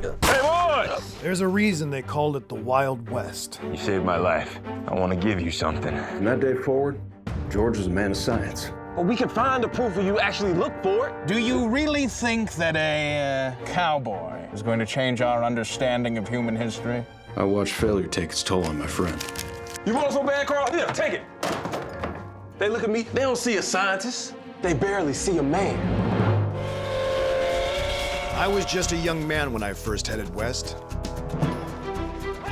Hey, boys! There's a reason they called it the Wild West. You saved my life. I want to give you something. From that day forward, George was a man of science. But we can find the proof if you actually look for it. Do you really think that a cowboy is going to change our understanding of human history? I watched failure take its toll on my friend. You want it so bad, Carl? Here, take it. They look at me, they don't see a scientist. They barely see a man. I was just a young man when I first headed west.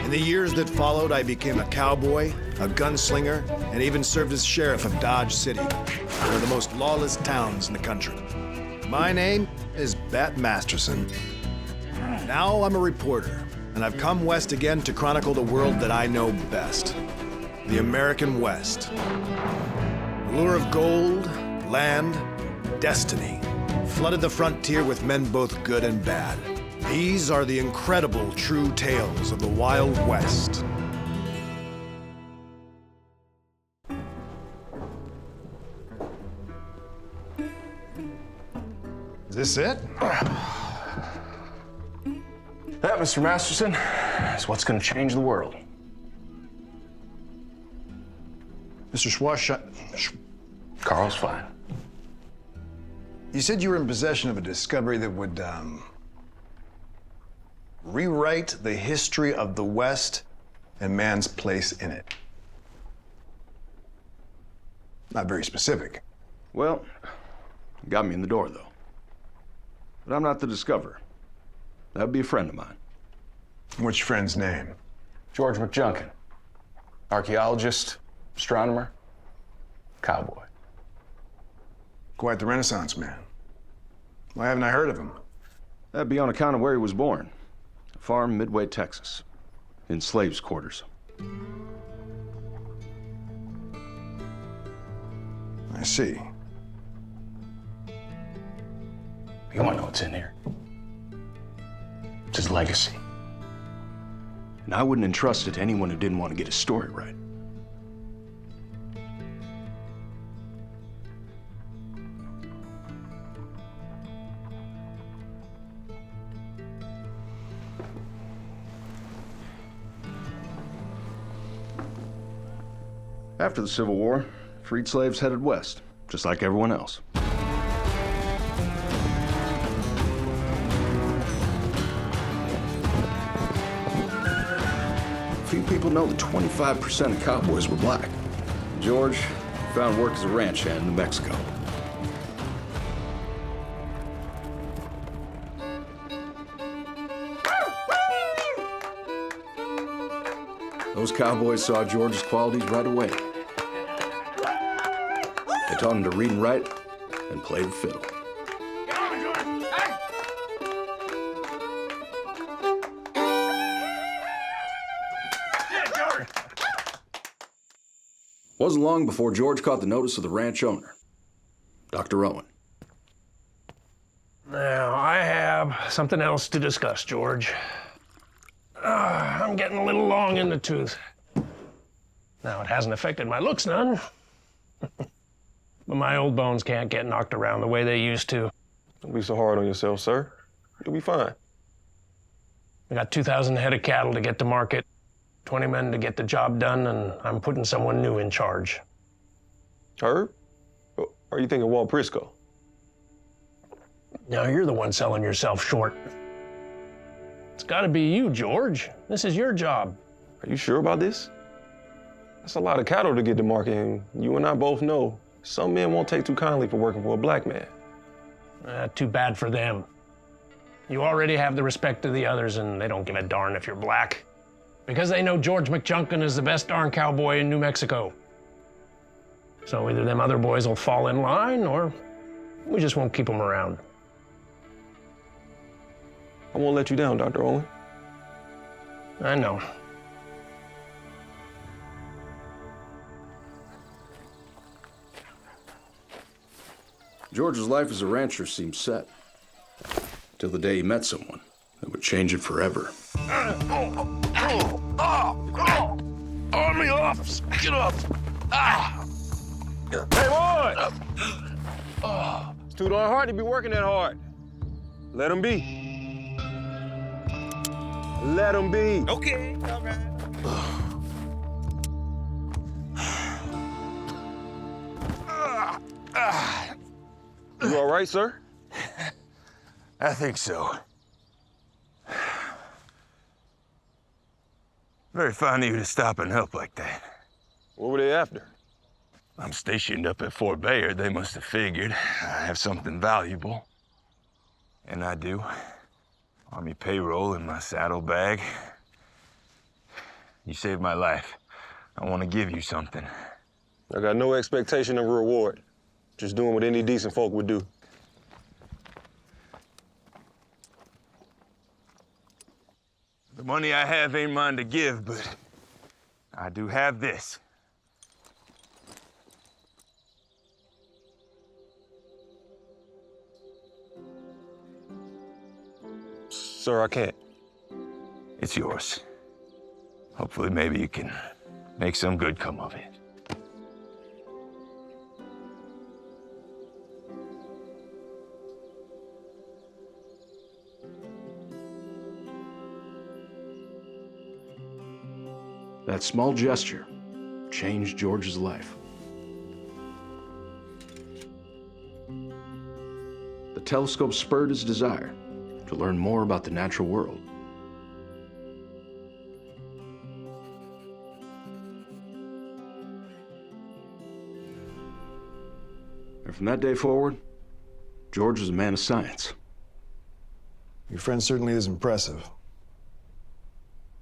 In the years that followed, I became a cowboy, a gunslinger, and even served as sheriff of Dodge City, one of the most lawless towns in the country. My name is Bat Masterson. Now I'm a reporter, and I've come west again to chronicle the world that I know best, the American West. The lure of gold, land, destiny flooded the frontier with men both good and bad. These are the incredible true tales of the Wild West. Is this it? That, Mr. Masterson, is what's going to change the world. Mr. Schwachheim, Carl's fine. you said you were in possession of a discovery that would, rewrite the history of the West and man's place in it. Not very specific. Well, got me in the door, though. But I'm not the discoverer. That'd be a friend of mine. What's your friend's name? George McJunkin. Archeologist, astronomer, cowboy. Quite the Renaissance man. Why haven't I heard of him? That'd be on account of where he was born. A farm midway, Texas. In slaves' quarters. I see. You want to know what's in here? It's his legacy. And I wouldn't entrust it to anyone who didn't want to get his story right. After the Civil War, freed slaves headed west, just like everyone else. Few people know that 25% of cowboys were black. George found work as a ranch hand in New Mexico. Those cowboys saw George's qualities right away. They taught him to read and write and play the fiddle. Wasn't long before George caught the notice of the ranch owner, Dr. Owen. Now, I have something else to discuss, George. I'm getting a little long in the tooth. Now, it hasn't affected my looks none. But my old bones can't get knocked around the way they used to. Don't be so hard on yourself, sir. You'll be fine. I got 2,000 head of cattle to get to market, 20 men to get the job done, and I'm putting someone new in charge. Herb? Or are you thinking Walt Prisco? Now, you're the one selling yourself short. It's gotta be you, George. This is your job. Are you sure about this? That's a lot of cattle to get to market, and you and I both know some men won't take too kindly for working for a black man. Too bad for them. You already have the respect of the others, and they don't give a darn if you're black. Because they know George McJunkin is the best darn cowboy in New Mexico. So either them other boys will fall in line, or we just won't keep them around. I won't let you down, Dr. Owen. I know. George's life as a rancher seemed set, till the day he met someone that would change it forever. Arm me off! Get up! Hey, boy! It's too darn hard to be working that hard. Let him be. Let him be. Okay, all right. You all right, sir? I think so. Very fine of you to stop and help like that. What were they after? I'm stationed up at Fort Bayard. They must have figured I have something valuable. And I do. Army payroll in my saddlebag. You saved my life. I want to give you something. I got no expectation of reward. Just doing what any decent folk would do. The money I have ain't mine to give, but I do have this. Sir, I can't. It's yours. Hopefully, maybe you can make some good come of it. That small gesture changed George's life. The telescope spurred his desire to learn more about the natural world. And from that day forward, George was a man of science. Your friend certainly is impressive.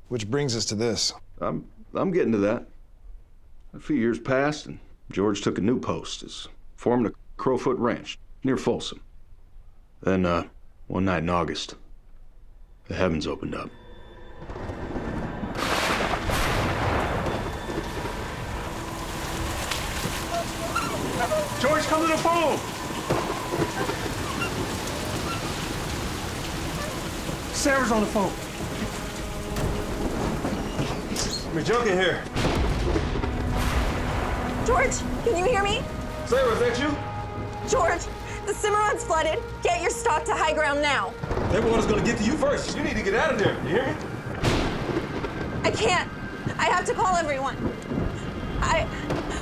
Which brings us to this. I'm getting to that. A few years passed, and George took a new post as foreman of Crowfoot Ranch near Folsom. Then, one night in August, the heavens opened up. George, come to the phone! Sarah's on the phone. McJunkin here. George, can you hear me? Sarah, is that you? George, the Cimarron's flooded. Get your stock to high ground now. That water's gonna get to you first. You need to get out of there. You hear me? I can't. I have to call everyone.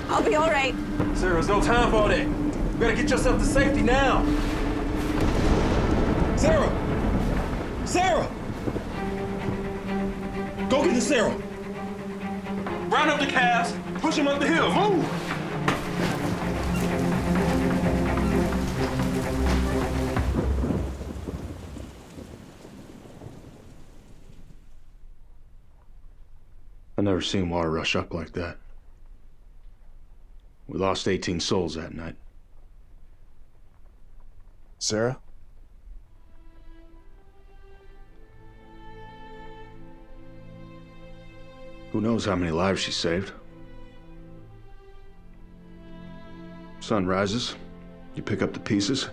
I'll be all right. Sarah, there's no time for all that. You better get yourself to safety now. Sarah! Sarah! Go get the Sarah. Round up the calves, push him up the hill. Move! I've never seen water rush up like that. We lost 18 souls that night. Sarah? Who knows how many lives she saved? Sun rises, you pick up the pieces.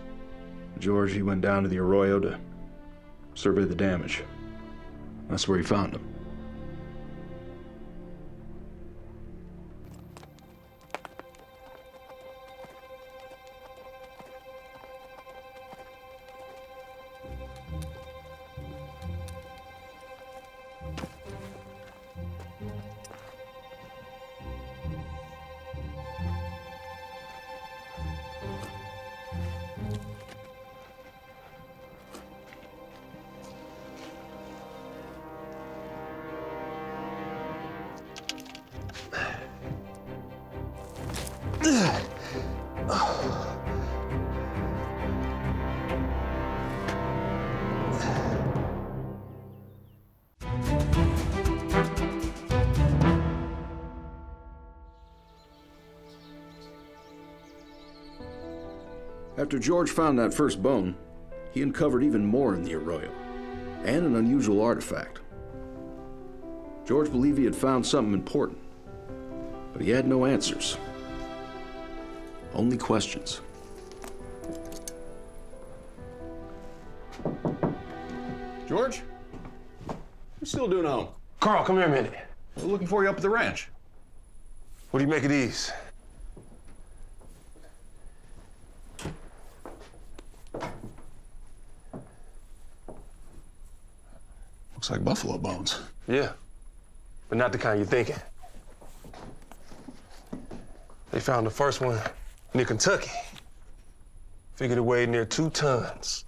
George, he went down to the arroyo to survey the damage. That's where he found them. After George found that first bone, he uncovered even more in the arroyo, and an unusual artifact. George believed he had found something important, but he had no answers. Only questions. George? You still doing home? Carl, come here a minute. We're looking for you up at the ranch. What do you make of these? Looks like buffalo bones. Yeah, but not the kind you're thinking. They found the first one near Kentucky. Figured it weighed near 2 tons.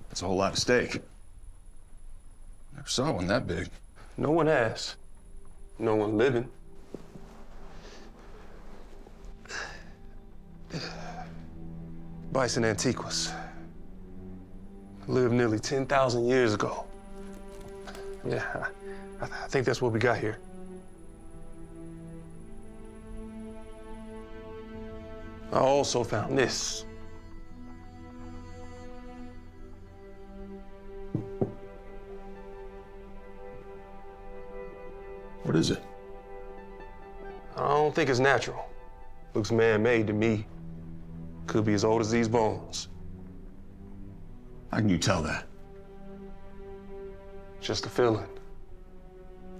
That's a whole lot of steak. Never saw one that big. No one has. No one living. Bison antiquus. Lived nearly 10,000 years ago. Yeah, I think that's what we got here. I also found this. What is it? I don't think it's natural. Looks man-made to me. Could be as old as these bones. How can you tell that? Just a feeling.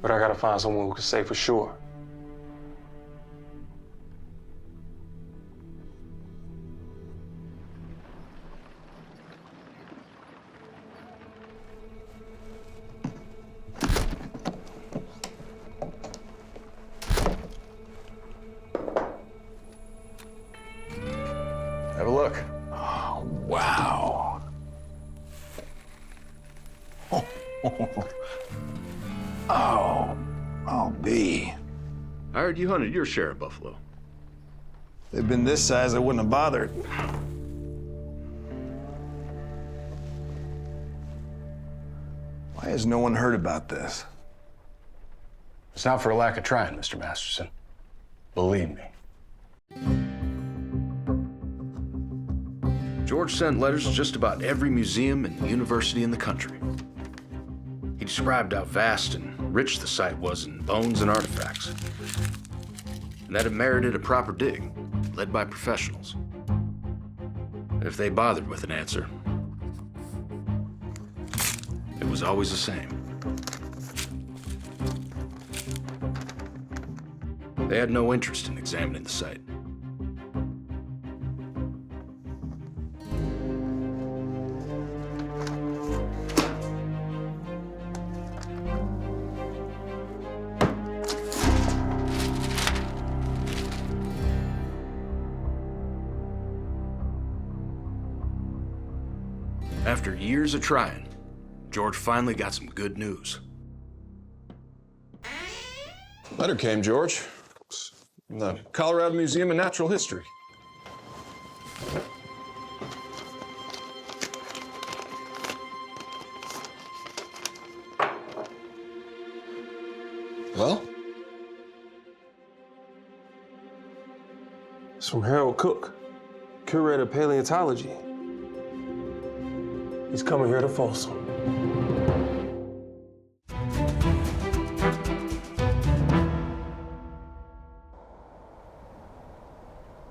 But I gotta find someone who can say for sure. Have a look. Oh, wow. Oh, B. I heard you hunted your share of buffalo. They've been this size, I wouldn't have bothered. Why has no one heard about this? It's not for a lack of trying, Mr. Masterson. Believe me. George sent letters to just about every museum and university in the country. He described how vast and rich the site was in bones and artifacts, and that it merited a proper dig, led by professionals. And if they bothered with an answer, it was always the same. They had no interest in examining the site. After years of trying, George finally got some good news. Letter came, George. From the Colorado Museum of Natural History. Well? It's from Harold Cook, curator of paleontology. He's coming here to Folsom.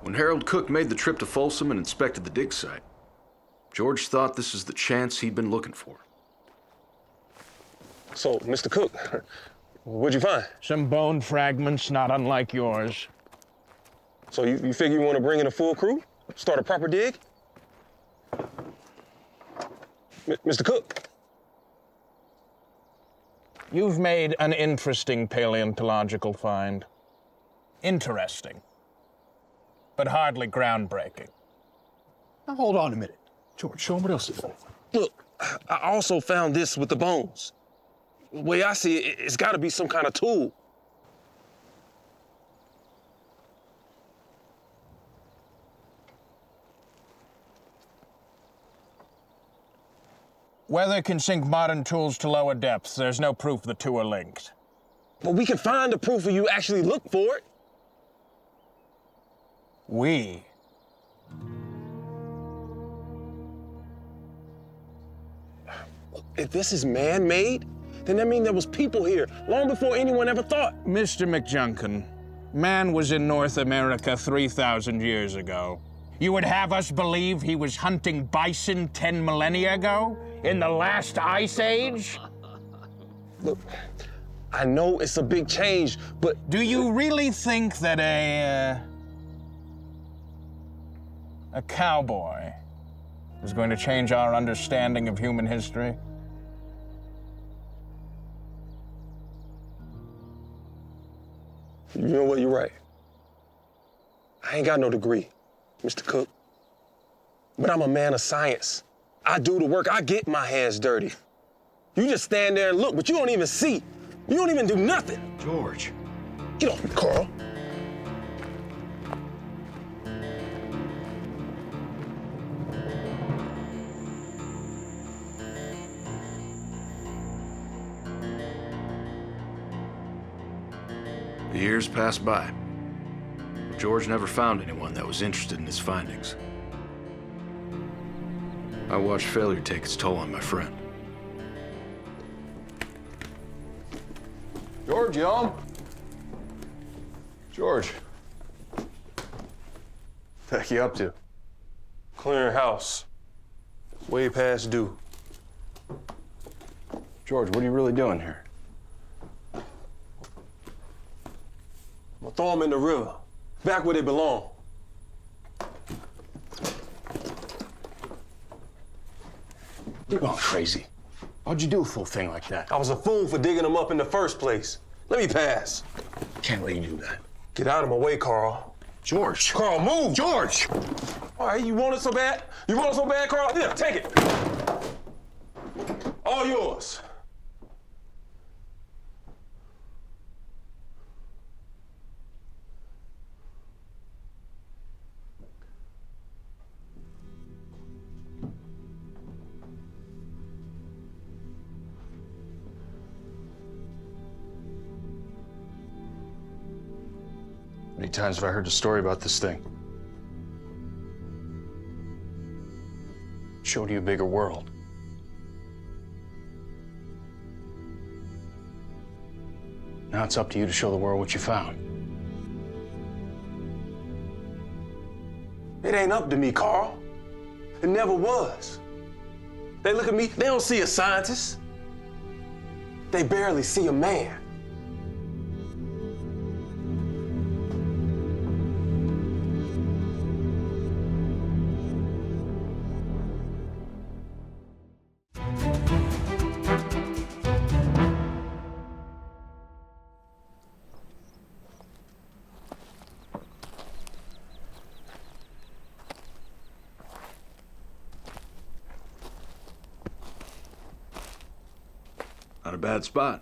When Harold Cook made the trip to Folsom and inspected the dig site, George thought this was the chance he'd been looking for. So, Mr. Cook, what'd you find? Some bone fragments not unlike yours. So you figure you want to bring in a full crew? Start a proper dig? Mr. Cook. You've made an interesting paleontological find. Interesting, but hardly groundbreaking. Now, hold on a minute. George, show him what else is there. Look, I also found this with the bones. The way I see it, it's got to be some kind of tool. Weather can sink modern tools to lower depths. There's no proof the two are linked. But we can find the proof if you actually look for it. We? If this is man-made, then that means there was people here long before anyone ever thought. Mr. McJunkin, man was in North America 3,000 years ago. You would have us believe he was hunting bison 10 millennia ago? In the last ice age? Look, I know it's a big change, but... Do you really think that a cowboy is going to change our understanding of human history? You know what? You're right. I ain't got no degree, Mr. Cook. But I'm a man of science. I do the work. I get my hands dirty. You just stand there and look, but you don't even see. You don't even do nothing. George. Get off me, Carl. The years passed by. George never found anyone that was interested in his findings. I watched failure take its toll on my friend. George, you home? George. The heck you up to? Clearing house. Way past due. George, what are you really doing here? I'm gonna throw them in the river, back where they belong. You're going crazy. How'd you do a fool thing like that? I was a fool for digging them up in the first place. Let me pass. Can't let you do that. Get out of my way, Carl. George! Carl, move! George! All right, you want it so bad? You want it so bad, Carl? Yeah, take it. All yours. How many times have I heard the story about this thing? Showed you a bigger world. Now it's up to you to show the world what you found. It ain't up to me, Carl. It never was. They look at me, they don't see a scientist. They barely see a man. Not a bad spot.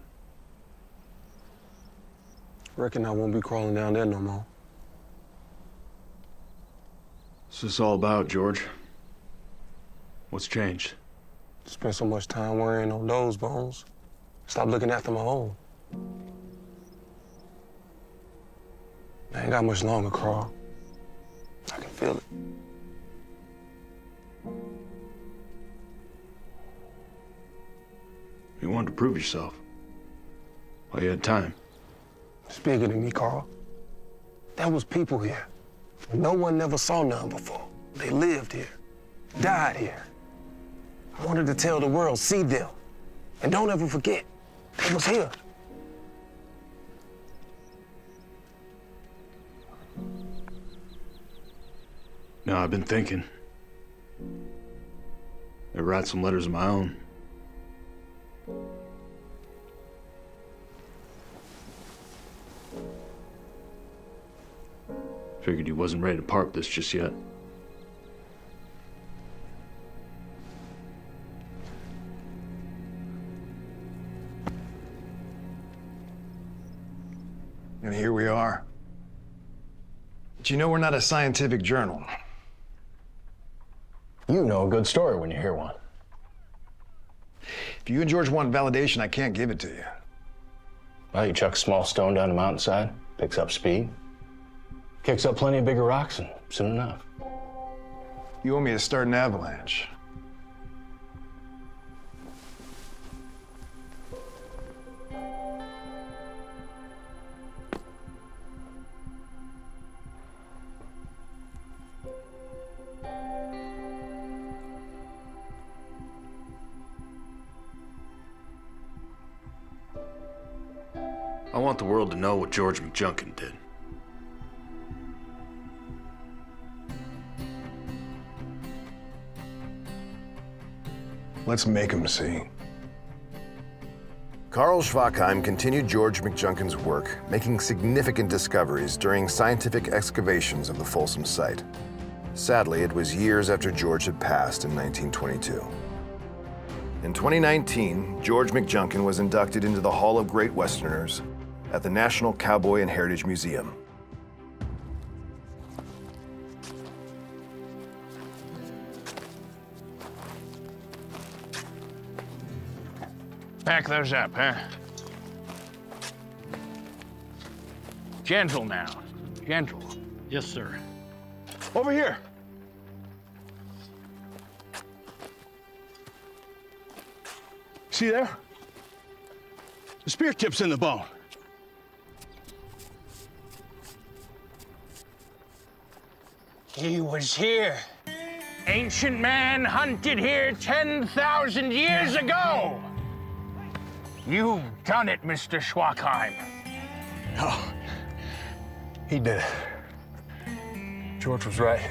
Reckon I won't be crawling down there no more. What's this all about, George? What's changed? Spent so much time worrying on those bones. Stop looking after my own. I ain't got much longer, Carl. I can feel it. You wanted to prove yourself. Well, you had time. It's bigger than me, Carl. There was people here. No one never saw none before. They lived here, died here. I wanted to tell the world, see them. And don't ever forget, they was here. Now, I've been thinking. I write some letters of my own. Figured he wasn't ready to part with this just yet. And here we are. But you know we're not a scientific journal. You know a good story when you hear one. If you and George want validation, I can't give it to you. Well, you chuck a small stone down the mountainside, picks up speed, kicks up plenty of bigger rocks, and soon enough. You want me to start an avalanche. I want the world to know what George McJunkin did. Let's make them see. Carl Schwachheim continued George McJunkin's work, making significant discoveries during scientific excavations of the Folsom site. Sadly, it was years after George had passed in 1922. In 2019, George McJunkin was inducted into the Hall of Great Westerners at the National Cowboy and Heritage Museum. Pack those up, huh? Gentle now. Gentle. Yes, sir. Over here. See there? The spear tip's in the bone. He was here. Ancient man hunted here 10,000 years ago. You've done it, Mr. Schwachheim. Oh, he did it. George was right.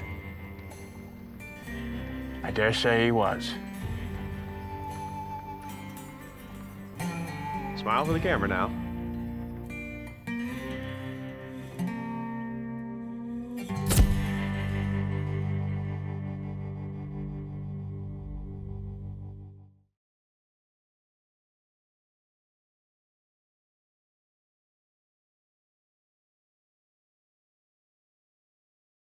I dare say he was. Smile for the camera now.